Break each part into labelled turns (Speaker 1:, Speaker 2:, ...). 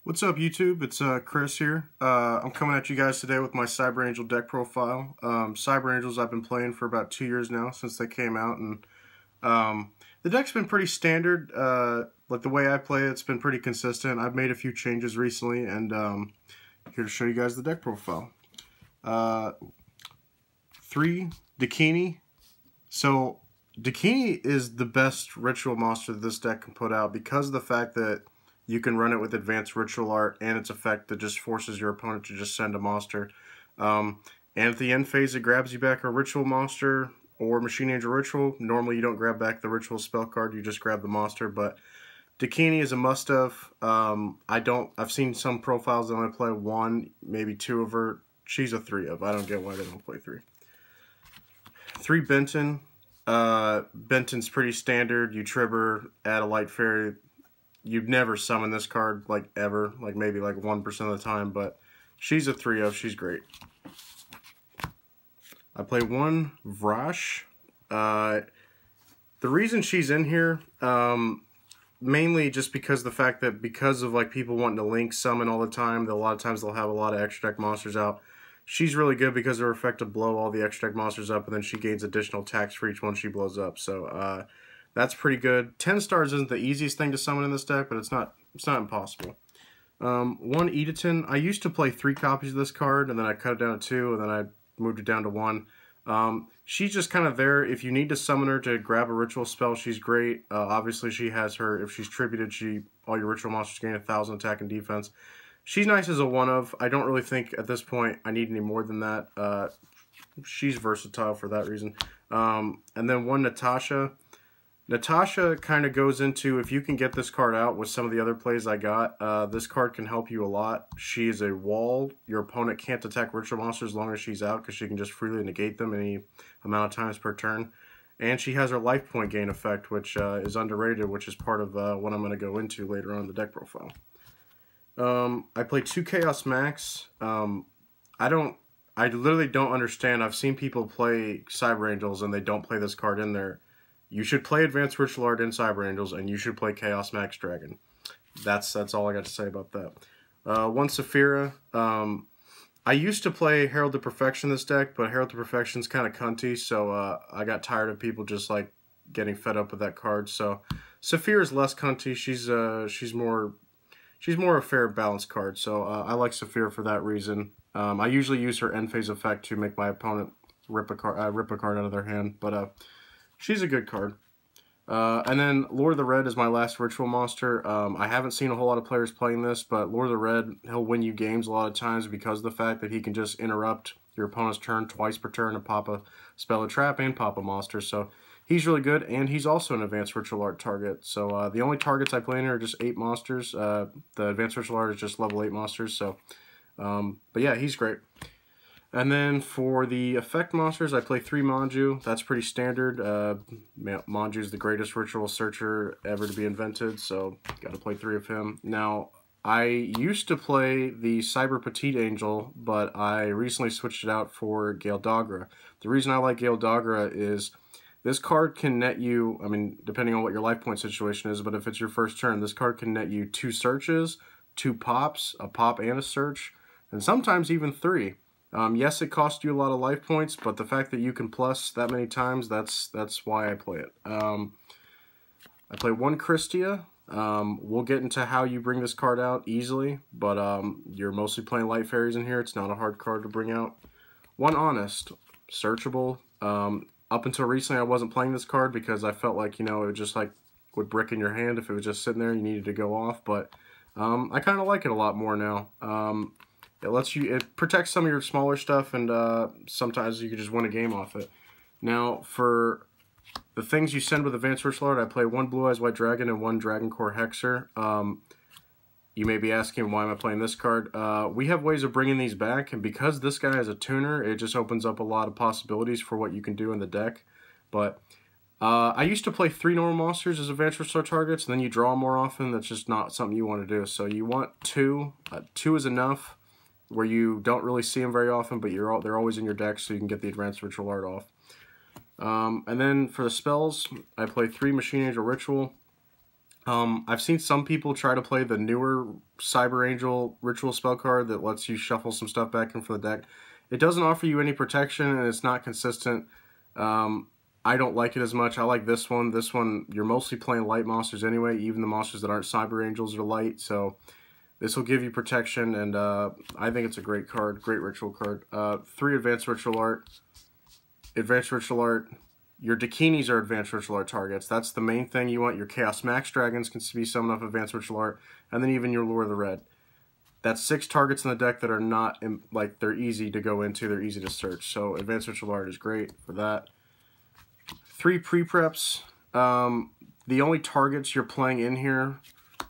Speaker 1: What's up, YouTube? It's Chris here. I'm coming at you guys today with my Cyber Angel deck profile. Cyber Angels I've been playing for about 2 years now since they came out, and the deck's been pretty standard. Like the way I play it, it's been pretty consistent. I've made a few changes recently, and here to show you guys the deck profile. 3, Dakini. So Dakini is the best ritual monster that this deck can put out because of the fact that you can run it with Advanced Ritual Art and its effect that just forces your opponent to just send a monster. And at the end phase, it grabs you back a Ritual monster or Machine Angel Ritual. Normally, you don't grab back the Ritual spell card; you just grab the monster. But Dakini is a must-have. I've seen some profiles that only play 1, maybe 2 of her. She's a 3 of. I don't get why they don't play 3. 3, Benton. Benton's pretty standard. You tribber, add a Light Fairy. You'd never summon this card, like, ever. Like, maybe, like, 1% of the time. But she's a 3 of. She's great. I play 1, Vrash. The reason she's in here, mainly just because the fact that because of, like, people wanting to link summon all the time, that a lot of times they'll have a lot of extra deck monsters out. She's really good because her effect to blow all the extra deck monsters up, and then she gains additional attacks for each one she blows up. So, that's pretty good. 10 stars isn't the easiest thing to summon in this deck, but it's not impossible. 1, Edaton. I used to play 3 copies of this card, and then I cut it down to 2, and then I moved it down to 1. She's just kind of there. If you need to summon her to grab a ritual spell, she's great. Obviously, she has her, if she's tributed, all your ritual monsters gain 1,000 attack and defense. She's nice as a 1 of. I don't really think at this point I need any more than that. She's versatile for that reason. And then 1, Natasha. Natasha kind of goes into, if you can get this card out with some of the other plays I got, this card can help you a lot. She's a wall. Your opponent can't attack ritual monsters as long as she's out because she can just freely negate them any amount of times per turn. And she has her life point gain effect, which is underrated, which is part of what I'm going to go into later on in the deck profile. I play 2 Chaos Max. I literally don't understand. I've seen people play Cyber Angels and they don't play this card in there. You should play Advanced Ritual Art in Cyber Angels, and you should play Chaos Max Dragon. That's all I got to say about that. 1, Saphira. I used to play Herald of Perfection this deck, but Herald of Perfection's kind of cunty, so I got tired of people just like getting fed up with that card. So Saphira's less cunty. She's more a fair balanced card. So I like Saphira for that reason. I usually use her end phase effect to make my opponent rip a card out of their hand, but she's a good card. And then Lord of the Red is my last ritual monster. I haven't seen a whole lot of players playing this, but Lord of the Red, he'll win you games a lot of times because of the fact that he can just interrupt your opponent's turn twice per turn and pop a spell or trap and pop a monster. So he's really good, and he's also an Advanced Ritual Art target. So the only targets I play in here are just 8 monsters. The Advanced Ritual Art is just level 8 monsters. So, but yeah, he's great. And then for the effect monsters, I play 3 Manju. That's pretty standard. Manju is the greatest ritual searcher ever to be invented, so got to play 3 of him. Now, I used to play the Cyber Petite Angel, but I recently switched it out for Gale Dogra. The reason I like Gale Dogra is this card can net you, I mean, depending on what your life point situation is, but if it's your first turn, this card can net you 2 searches, 2 pops, a pop and a search, and sometimes even 3. Yes, it costs you a lot of life points, but the fact that you can plus that many times, that's why I play it. I play 1 Christia. We'll get into how you bring this card out easily, but you're mostly playing Light Fairies in here. It's not a hard card to bring out. 1 Honest. Searchable. Up until recently, I wasn't playing this card because I felt like, you know, it would just like would brick in your hand if it was just sitting there. You needed to go off, but I kind of like it a lot more now. It protects some of your smaller stuff, and sometimes you can just win a game off it. Now, for the things you send with Advanced Ritual Art, I play 1 Blue Eyes White Dragon and 1 Dragon Core Hexer. You may be asking, why am I playing this card? We have ways of bringing these back, and because this guy is a tuner, it just opens up a lot of possibilities for what you can do in the deck. But I used to play 3 normal monsters as Advanced Ritual Art targets, and then you draw more often. That's just not something you want to do. So you want 2. 2 is enough, where you don't really see them very often, but they're always in your deck, so you can get the Advanced Ritual Art off. And then for the spells, I play 3 Machine Angel Ritual. I've seen some people try to play the newer Cyber Angel ritual spell card that lets you shuffle some stuff back in from the deck. It doesn't offer you any protection, and it's not consistent. I don't like it as much. I like this one. This one, you're mostly playing light monsters anyway. Even the monsters that aren't Cyber Angels are light, so this will give you protection, and I think it's a great card, great ritual card. 3 Advanced Ritual Art. Advanced Ritual Art. Your Dakinis are Advanced Ritual Art targets. That's the main thing you want. Your Chaos Max Dragons can be summoned off Advanced Ritual Art, and then even your Lure of the Red. That's 6 targets in the deck that are not, like, they're easy to go into, they're easy to search. So Advanced Ritual Art is great for that. 3 pre-preps. The only targets you're playing in here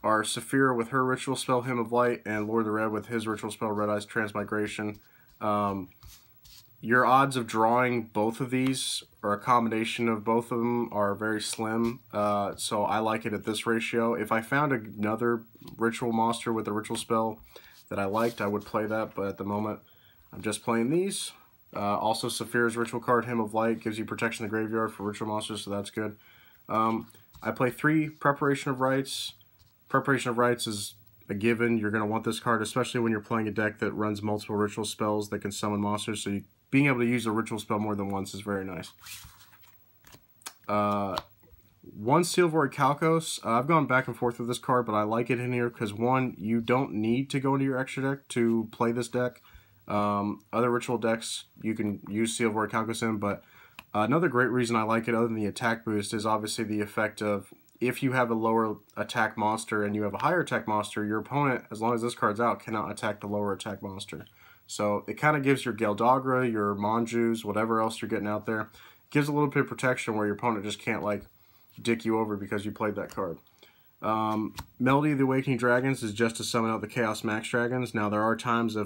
Speaker 1: are Saphira with her ritual spell, Hymn of Light, and Lord of the Red with his ritual spell, Red Eyes Transmigration. Your odds of drawing both of these, or a combination of both of them, are very slim, so I like it at this ratio. If I found another ritual monster with a ritual spell that I liked, I would play that, but at the moment, I'm just playing these. Also, Saphira's ritual card, Hymn of Light, gives you protection in the graveyard for ritual monsters, so that's good. I play 3 Preparation of Rites. Preparation of Rites is a given. You're going to want this card, especially when you're playing a deck that runs multiple ritual spells that can summon monsters, so being able to use a ritual spell more than once is very nice. 1 Steel Void Kalkos. I've gone back and forth with this card, but I like it in here because, 1, you don't need to go into your extra deck to play this deck. Other ritual decks you can use Steel Void Kalkos in, but another great reason I like it, other than the attack boost, is obviously the effect of if you have a lower attack monster and you have a higher attack monster, your opponent, as long as this card's out, cannot attack the lower attack monster. So it kind of gives your Galdagra, your Manjus, whatever else you're getting out there, gives a little bit of protection where your opponent just can't, like, dick you over because you played that card. Melody of the Awakening Dragons is just to summon out the Chaos Max Dragons. Now, there are times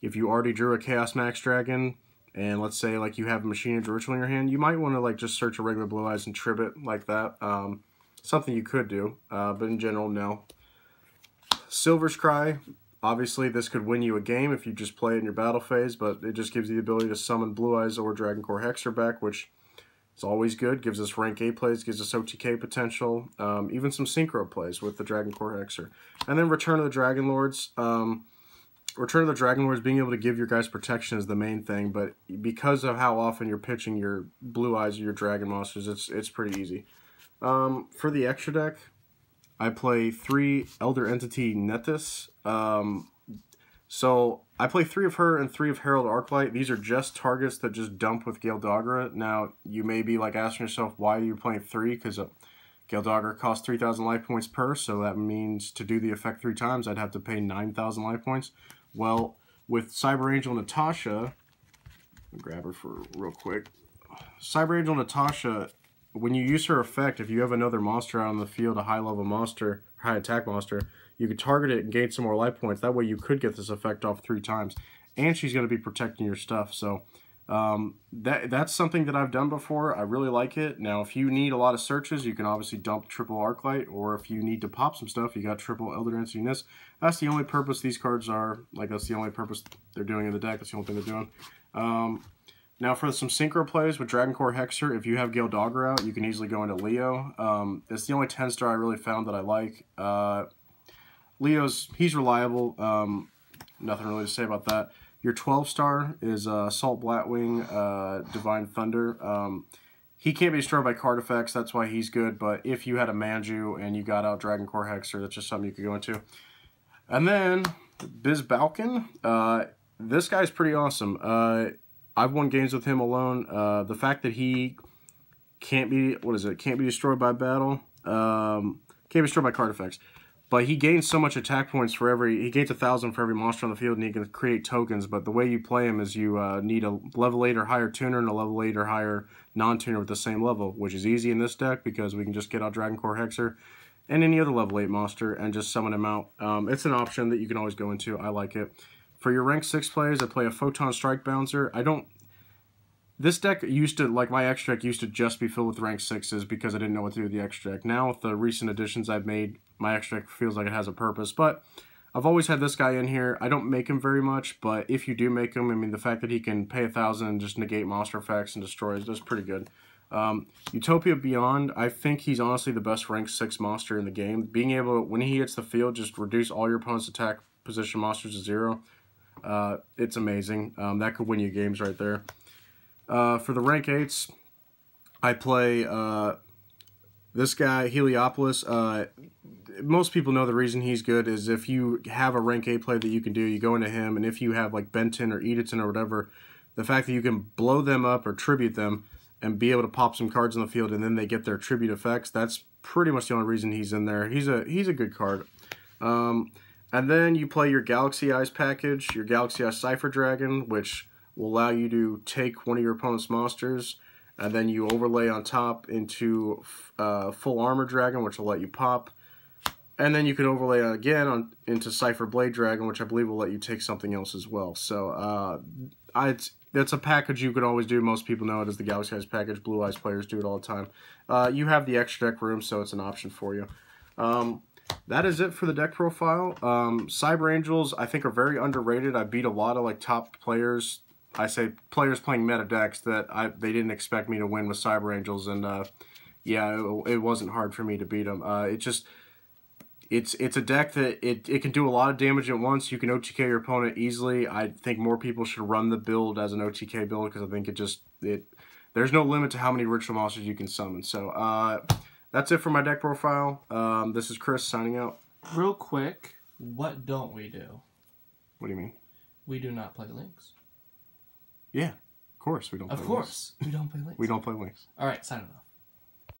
Speaker 1: if you already drew a Chaos Max Dragon, and let's say, like, you have a Machine Age Ritual in your hand, you might want to, like, just search a regular Blue Eyes and trib it like that. Something you could do, but in general, no. Silver's Cry. Obviously, this could win you a game if you just play it in your battle phase, but it just gives you the ability to summon Blue Eyes or Dragoncore Hexer back, which is always good. Gives us rank A plays, gives us OTK potential, even some Synchro plays with the Dragoncore Hexer. And then Return of the Dragon Lords. Return of the Dragon Lords, being able to give your guys protection is the main thing, but because of how often you're pitching your Blue Eyes or your Dragon Monsters, it's pretty easy. For the extra deck, I play 3 Elder Entity Netis. So I play 3 of her and 3 of Herald Arclight. These are just targets that just dump with Galdagra. Now, you may be like asking yourself, why are you playing 3? Because Galdagra costs 3,000 life points per, so that means to do the effect 3 times, I'd have to pay 9,000 life points. Well, with Cyber Angel Natasha, I'll grab her for real quick. Cyber Angel Natasha, when you use her effect, if you have another monster out on the field, a high-level monster, high attack monster, you can target it and gain some more life points. That way you could get this effect off 3 times. And she's going to be protecting your stuff. So that's something that I've done before. I really like it. Now, if you need a lot of searches, you can obviously dump triple Arclight. Or if you need to pop some stuff, you got triple Elder Entity Nest. That's the only purpose these cards are. Like, that's the only purpose they're doing in the deck. That's the only thing they're doing. Now for some Synchro plays with Dragoncore Hexer, if you have Galdagra out, you can easily go into Leo. It's the only 10-star I really found that I like. He's reliable. Nothing really to say about that. Your 12-star is Salt Blatwing, Divine Thunder. He can't be destroyed by card effects, that's why he's good, but if you had a Manju and you got out Dragoncore Hexer, that's just something you could go into. And then, Biz Balkan. This guy's pretty awesome. I've won games with him alone. The fact that he can't be, can't be destroyed by battle, can't be destroyed by card effects. But he gains so much attack points for he gains 1,000 for every monster on the field, and he can create tokens. But the way you play him is you need a level 8 or higher tuner and a level 8 or higher non-tuner with the same level, which is easy in this deck because we can just get out Dragoncore Hexer and any other level 8 monster and just summon him out. It's an option that you can always go into. I like it. For your rank 6 plays, I play a Photon Strike Bouncer. This deck used to, like my extra deck, used to just be filled with rank 6s because I didn't know what to do with the extra deck. Now, with the recent additions I've made, my extra deck feels like it has a purpose. But I've always had this guy in here. I don't make him very much, but if you do make him, I mean, the fact that he can pay 1,000 and just negate monster effects and destroy is pretty good. Utopia Beyond, I think he's honestly the best rank 6 monster in the game. Being able, when he hits the field, just reduce all your opponent's attack position monsters to 0. It's amazing. That could win you games right there. For the rank 8s, I play this guy, Heliopolis. Most people know the reason he's good is if you have a rank 8 play that you can do, you go into him, and if you have like Benton or Edaton or whatever, the fact that you can blow them up or tribute them and be able to pop some cards on the field and then they get their tribute effects, that's pretty much the only reason he's in there. He's a good card. And then you play your Galaxy Eyes package, your Galaxy Eyes Cypher Dragon, which will allow you to take one of your opponent's monsters, and then you overlay on top into Full Armor Dragon, which will let you pop. And then you can overlay again into Cypher Blade Dragon, which I believe will let you take something else as well. So that's a package you could always do. Most people know it as the Galaxy Eyes package. Blue Eyes players do it all the time. You have the extra deck room, so it's an option for you. That is it for the deck profile. Cyber Angels, I think, are very underrated. I beat a lot of like top players. I say players playing meta decks that they didn't expect me to win with Cyber Angels, and yeah, it wasn't hard for me to beat them. It's a deck that it can do a lot of damage at once. You can OTK your opponent easily. I think more people should run the build as an OTK build because I think there's no limit to how many ritual monsters you can summon. So that's it for my deck profile. This is Chris signing out.
Speaker 2: Real quick, what don't we do?
Speaker 1: What do you mean?
Speaker 2: We do not play Links.
Speaker 1: Yeah, of course we don't play Links.
Speaker 2: Of course we don't play Links.
Speaker 1: We don't play Links.
Speaker 2: All right, signing off.